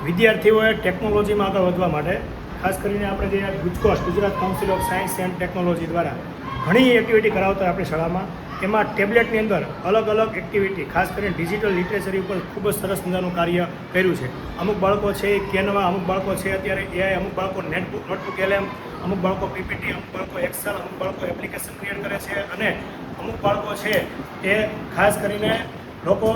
વિદ્યાર્થીઓએ ટેકનોલોજીમાં આગળ વધવા માટે ખાસ કરીને આપણે જે ગુજકોસ Gujarat council of science and technology દ્વારા ઘણી એક્ટિવિટી કરાવતા હોય આપણી શાળામાં. એમાં ટેબ્લેટની અંદર અલગ અલગ એક્ટિવિટી ખાસ કરીને ડિજિટલ લિટરેચરી ઉપર ખૂબ જ સરસ મજાનું કાર્ય કર્યું છે. અમુક બાળકો છે એ કેનવા, અમુક બાળકો છે અત્યારે એઆઈ, અમુક બાળકો નોટબુક એલએમ, અમુક બાળકો પીપીટી, અમુક બાળકો એક્સેલ, અમુક બાળકો એપ્લિકેશન ક્રિએટ કરે છે અને અમુક બાળકો છે એ ખાસ કરીને લોકો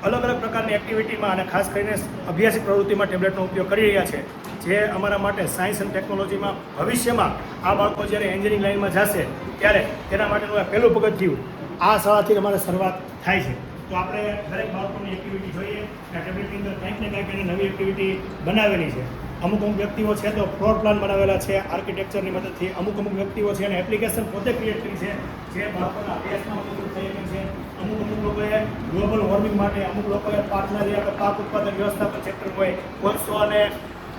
અલગ અલગ પ્રકારની એક્ટિવિટીમાં અને ખાસ કરીને અભ્યાસિક પ્રવૃત્તિમાં ટેબ્લેટનો ઉપયોગ કરી રહ્યા છે. જે અમારા માટે સાયન્સ અને ટેકનોલોજીમાં ભવિષ્યમાં આ બાળકો જ્યારે એન્જિનિયરિંગ લાઇનમાં જશે ત્યારે તેના માટેનું આ પહેલું પગથિયું આ શાળાથી અમારે શરૂઆત થાય છે. તો આપણે દરેક બાળકોની એક્ટિવિટી જોઈએ. આ ટેબ્લેટની અંદર કંઈક ને કંઈક એની નવી એક્ટિવિટી બનાવેલી છે. અમુક વ્યક્તિઓ છે તો ફ્લોર પ્લાન બનાવેલા છે આર્કિટેક્ચરની મદદથી. અમુક વ્યક્તિઓ છે અને એપ્લિકેશન પોતે ક્રિએટ કરી છે જે બાળકોના અભ્યાસમાં મદદ થઈ શકે છે. અમુક લોકોએ ગ્લોબલ વોર્મિંગ માટે, અમુક લોકોએ પાકના જે આપણે પાક ઉત્પાદન વ્યવસ્થાપન ચેપ્ટર હોય, કોલસો અને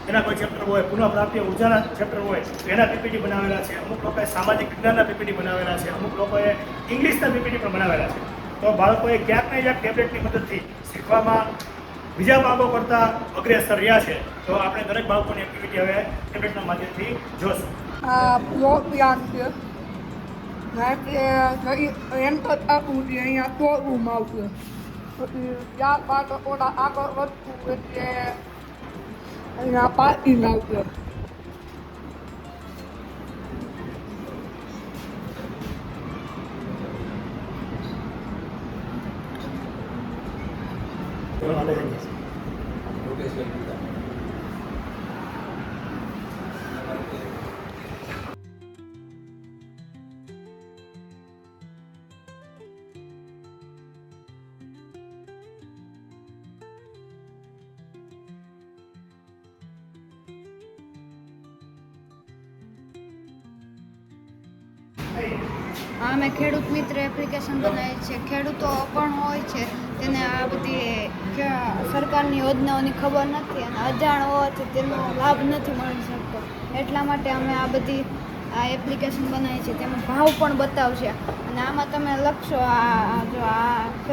એના કોઈ ચેપ્ટર હોય, પુનઃપ્રાપ્તિ ઉર્જાના ચેપ્ટર હોય તો એના પીપીટી બનાવેલા છે. અમુક લોકોએ સામાજિક વિજ્ઞાનના પીપીટી બનાવેલા છે. અમુક લોકોએ ઇંગ્લિશના પીપીટી પણ બનાવેલા છે. તો બાળકોએ ક્યાંક ને ક્યાંક ટેબ્લેટની મદદથી શીખવામાં બીજા બાળકો કરતાં અગ્રેસર રહ્યા છે. તો આપણે દરેક બાળકોની એક્ટિવિટી હવે ટેબ્લેટના માધ્યમથી જોશું. પ્લાન છે એમ કરતાં સુધી અહીંયા તોડવું આવશે. પછી ત્યારબાદ ઓલા આગળ વધતું એટલે અહીંયા પાર્કિંગ આવશે. અમે ખેડૂત મિત્ર એપ્લિકેશન બનાવી છે. ખેડૂતો અપણ હોય છે તેને આ બધી સરકારની યોજનાઓની ખબર નથી અને અજાણ હોવાથી તેનો લાભ નથી મળી શકતો. એટલા માટે અમે આ બધી એપ્લિકેશન બનાવી છે. તેમાં ભાવ પણ બતાવશે અને આમાં તમે લખશો જો આ